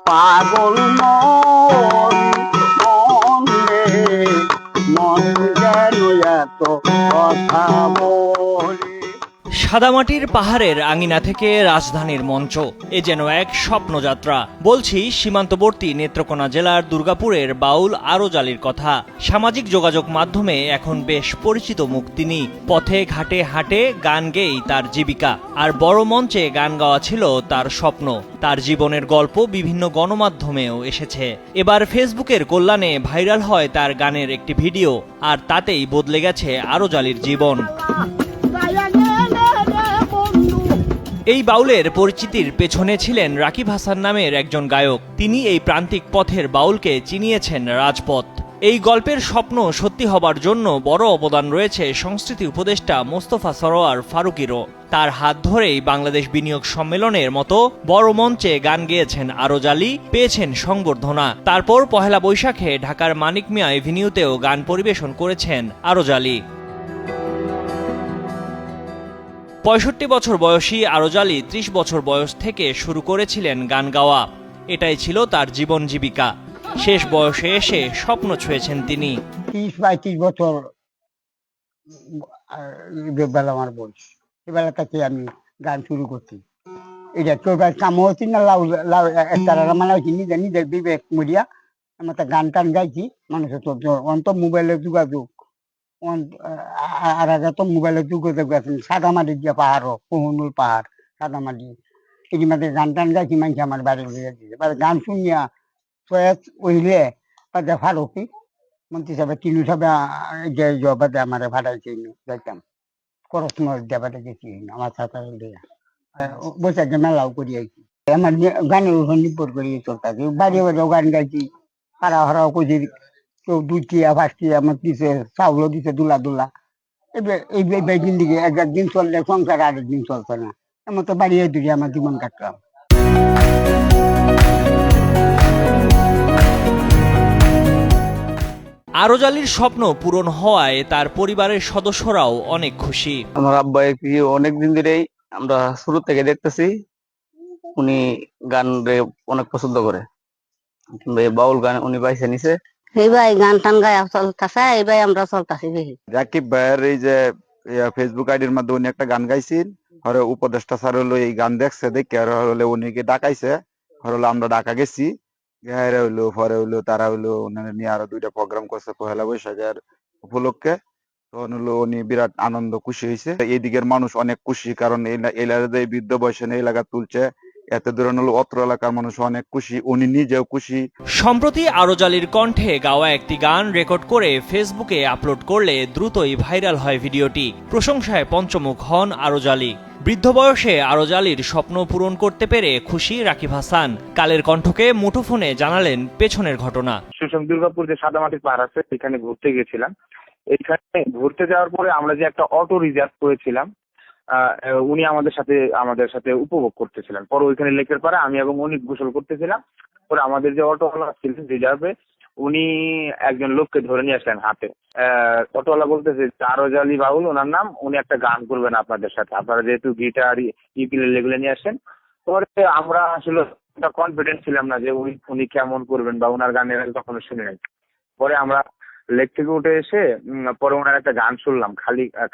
পাগল মন মন রে মন যেন এত কথা বলে। সাদামাটির পাহাড়ের আঙিনা থেকে রাজধানীর মঞ্চ, এ যেন এক স্বপ্নযাত্রা। বলছি সীমান্তবর্তী নেত্রকোনা জেলার দুর্গাপুরের বাউল আরজ আলীর কথা। সামাজিক যোগাযোগ মাধ্যমে এখন বেশ পরিচিত মুখ তিনি। পথে ঘাটে হাঁটে গান গেয়েই তার জীবিকা, আর বড় মঞ্চে গান গাওয়া ছিল তার স্বপ্ন। তার জীবনের গল্প বিভিন্ন গণমাধ্যমেও এসেছে। এবার ফেসবুকের কল্যাণে ভাইরাল হয় তার গানের একটি ভিডিও, আর তাতেই বদলে গেছে আরজ আলীর জীবন। এই বাউলের পরিচিতির পেছনে ছিলেন রাকিব হাসান নামের একজন গায়ক। তিনি এই প্রান্তিক পথের বাউলকে চিনিয়েছেন রাজপথ। এই গল্পের স্বপ্ন সত্যি হবার জন্য বড় অবদান রয়েছে সংস্কৃতি উপদেষ্টা মোস্তফা সরোয়ার ফারুকীরও। তার হাত ধরেই বাংলাদেশ বিনিয়োগ সম্মেলনের মতো বড় মঞ্চে গান গেয়েছেন আরজ আলী, পেয়েছেন সংবর্ধনা। তারপর পহেলা বৈশাখে ঢাকার মানিক মিয়া এভিনিউতেও গান পরিবেশন করেছেন আরজ আলী। ৬৫ বছর বয়সী আরজ আলী ৩০ বছর বয়স থেকে শুরু করেছিলেন গান গাওয়া। এটাই ছিল তার জীবন জীবিকা। শেষ বয়সে এসে স্বপ্ন ছুঁয়েছেন তিনি। ৩০-৩২ বছর বেলা আমার বয়স, এবেলা থেকে আমি গান শুরু করছি। এটা তো কাম হচ্ছি না, লাউ লাউ একটা মানে নিজে নিজের বিবেক মরিয়া আমি একটা গান টান গাইছি। মানুষের তো অন্ত মোবাইলে যোগাযোগ, আর আগে তো মোবাইলে যোগাযোগ আছে। সাদামাটি যে পাহাড়, কোহনুল পাহাড়, সাদামাটি, এই মাঝে গান টান গাইছি। মানুষ আমার বাড়ি লিয়ে দিয়েছে, গান শুনিয়া চয়েস ওইলে বাদে ফারুকি মন্ত্রী সাহেব তিনু সাহেব যে জবাদে আমার ভাড়াইছে যাইতাম খরচ মরচ দেবাতে গেছি আমার সাথে বৈশাখে মেলাও করি আইছি। আমার গানের উপর নির্ভর করে চলতেছে। বাড়ি বাড়িও গান গাইছি, হারা হারাও করছি। কেউ 2 টিয়া 5 টিয়া আমার দিছে, চাউলও দিছে দুলা দুলা। এই বেদিন দিকে একদিন চললে সংসার, আরেকদিন চলছে না। এমন তো বাড়িয়ে দিকে আমার জীবন কাটলাম। আরজ আলীর স্বপ্ন পূরণ হওয়ায় তার পরিবারের সদস্যরাও অনেক খুশি। আমার আব্বা অনেকদিন ধরেই আমরা শুরু থেকে দেখতেছি, উনি গান রে অনেক পছন্দ করে, কিংবা এই বাউল গান উনি বাইছে নিছে। এই ভাই গান টান গায়ে চলতেছে, এই ভাই আমরা চলতেছি বেশি। রাকিব ভাইয়ের এই যে ফেসবুক আইডির মাধ্যমে উনি একটা গান গাইছেন, হরে উপদেষ্টা স্যার হলো এই গান দেখছে, দেখে আর হলে উনিকে ডাকাইছে। হলো আমরা ঢাকা গেছি, গেহারে হইলো পরে হইলো তারা হইলো উনারে নিয়ে আরো 2টা প্রোগ্রাম করছে পহেলা বৈশাখের উপলক্ষে। তখন হলো উনি বিরাট আনন্দ খুশি হয়েছে। এই দিকের মানুষ অনেক খুশি, কারণ এই এলাকাতে বৃদ্ধ বয়সে এই এলাকা তুলছে, এত দূরে হলো অত্র এলাকার মানুষ অনেক খুশি, উনি নিজেও খুশি। সম্প্রতি আরজ আলীর কণ্ঠে গাওয়া একটি গান রেকর্ড করে ফেসবুকে আপলোড করলে দ্রুতই ভাইরাল হয় ভিডিওটি। প্রশংসায় পঞ্চমুখ হন আরজ আলী। বৃদ্ধ বয়সে আরজ আলীর স্বপ্ন পূরণ করতে পেরে খুশি রাকিব হাসান। কালের কণ্ঠকে মুঠোফোনে জানালেন পেছনের ঘটনা। সুষম দুর্গাপুর যে সাদামাটির পাহাড় আছে সেখানে ঘুরতে গেছিলাম। এখানে ঘুরতে যাওয়ার পরে আমরা যে একটা অটো রিজার্ভ করেছিলাম, উনি আমাদের সাথে উপভোগ করতেছিলেন। পরে ওইখানে লেকের পাড়ে আমি এবং উনি গোসল করতেছিলাম। পরে আমাদের যে অটোওয়ালা ছিলেন রিজার্ভে, উনি একজন লোককে ধরে নিয়ে আসলেন হাতে। অটোওয়ালা বলতেছে আরজ আলী বাউল ওনার নাম, উনি একটা গান করবেন আপনাদের সাথে, আপনারা যেহেতু গিটার ইউকুলেলে এগুলো নিয়ে আসেন। পরে আমরা আসলে কনফিডেন্ট ছিলাম না যে উনি কেমন করবেন বা ওনার গান এর আগে কখনো শুনে নাই। পরে আমরা লেক থেকে উঠে এসে পরে ওনার একটা গান শুনলাম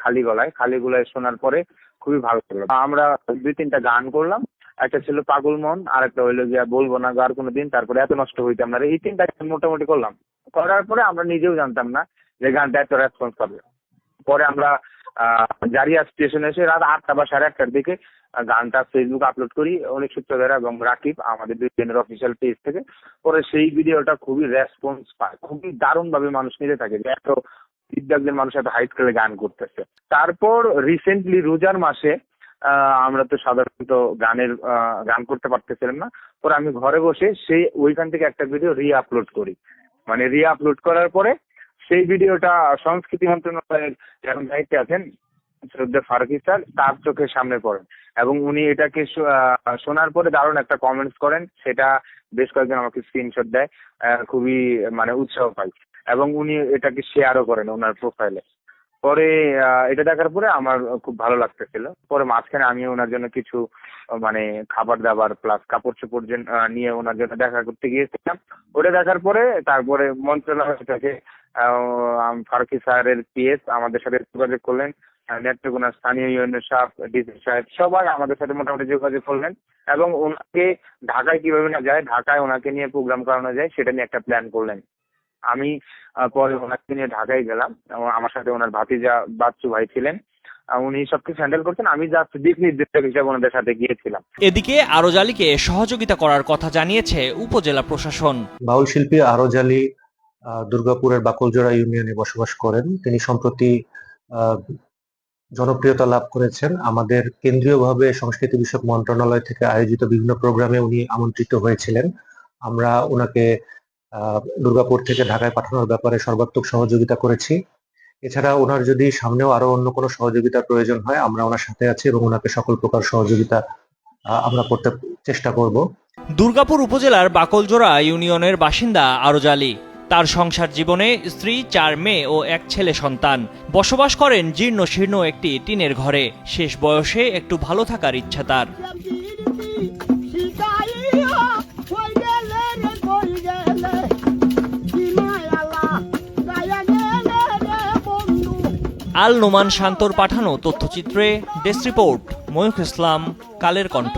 খালি গলায় শোনার পরে খুবই ভালো লাগলো। আমরা 2-3টা গান করলাম। একটা ছিল পাগল মন, আর একটা হইলো গিয়া বলবো না আর কোনোদিন, তারপরে এত নষ্ট হইতাম না। এই 3টা মোটামুটি করলাম। করার পরে আমরা নিজেও জানতাম না যে গানটা এত রেসপন্স পাবে। পরে আমরা জারিয়া স্টেশনে এসে রাত 8টা বা 8:30টার দিকে গানটা ফেসবুক আপলোড করি অনেক সূত্রধর এবং রাকিব আমাদের দুইজনের অফিসিয়াল পেজ থেকে। পরে সেই ভিডিওটা খুবই রেসপন্স পায়, খুবই দারুণ ভাবে মানুষ নিতে থাকে যে এত বিদ্যাজ্ঞের মানুষ এত হাইট করে গান করতেছে। তারপর রিসেন্টলি রোজার মাসে আমরা তো সাধারণত গান করতে পারতেছিলাম না। পরে আমি ঘরে বসে ওইখান থেকে একটা ভিডিও রি-আপলোড করি। মানে রি-আপলোড করার পরে সেই ভিডিওটা সংস্কৃতি মন্ত্রণালয়ের এখন দায়িত্বে আছেন শ্রদ্ধা ফারুকী স্যার, তার চোখের সামনে পড়েন এবং উনি এটাকে শোনার পরে দারুণ একটা কমেন্টস করেন। সেটা বেশ কয়েকজন আমাকে স্ক্রিনশট দেয়, খুবই মানে উৎসাহ পাই এবং উনি এটাকে শেয়ারও করেন ওনার প্রোফাইলে। পরে এটা দেখার পরে আমার খুব ভালো লাগতেছিল। পরে মাঝখানে আমি ওনার জন্য কিছু মানে খাবার দাবার প্লাস কাপড় চোপড় নিয়ে ওনার জন্য দেখা করতে গিয়েছিলাম। ওটা দেখার পরে তারপরে মন্ত্রণালয় থেকে ফারুকী স্যারের পিএস আমাদের সাথে যোগাযোগ করলেন, নেত্রকোনার স্থানীয় ইউনিয়নের সাহেব, ডিসি সাহেব সবাই আমাদের সাথে মোটামুটি যোগাযোগ করলেন এবং ওনাকে ঢাকায় কিভাবে না যায়, ঢাকায় ওনাকে নিয়ে প্রোগ্রাম করানো যায় সেটা নিয়ে একটা প্ল্যান করলেন। আমি পরে ওনাকে নিয়ে ঢাকায় গেলাম, আমার সাথে ওনার ভাতিজা বাচ্চু ভাই ছিলেন, উনি সবকিছু হ্যান্ডেল করছেন, আমি জাস্ট দিক নির্দেশক হিসেবে ওনাদের সাথে গিয়েছিলাম। এদিকে আরজালিকে সহযোগিতা করার কথা জানিয়েছে উপজেলা প্রশাসন। বাউল শিল্পী আরজালি দুর্গাপুরের বাকলজোড়া ইউনিয়নে বসবাস করেন। তিনি সম্প্রতি জনপ্রিয়তা লাভ করেছেন। আমাদের কেন্দ্রীয়ভাবে সংস্কৃতি বিষয়ক মন্ত্রণালয় থেকে আয়োজিত বিভিন্ন প্রোগ্রামে উনি আমন্ত্রিত হয়েছিলেন। আমরা ওনাকে দুর্গাপুর থেকে ঢাকায় পাঠানোর ব্যাপারে সর্বাত্মক সহযোগিতা করেছি। এছাড়া ওনার যদি সামনেও আরো অন্য কোনো সহযোগিতার প্রয়োজন হয়, আমরা ওনার সাথে আছি এবং ওনাকে সকল প্রকার সহযোগিতা আমরা করতে চেষ্টা করব। দুর্গাপুর উপজেলার বাকলজোড়া ইউনিয়নের বাসিন্দা আরজালি। তার সংসার জীবনে স্ত্রী, 4 মেয়ে ও 1 ছেলে সন্তান। বসবাস করেন জীর্ণ শীর্ণ একটি টিনের ঘরে। শেষ বয়সে একটু ভালো থাকার ইচ্ছা তার। আল নোমান শান্তর পাঠানো তথ্যচিত্রে ডেস্ক রিপোর্ট, ময়ূখ ইসলাম, কালের কণ্ঠ।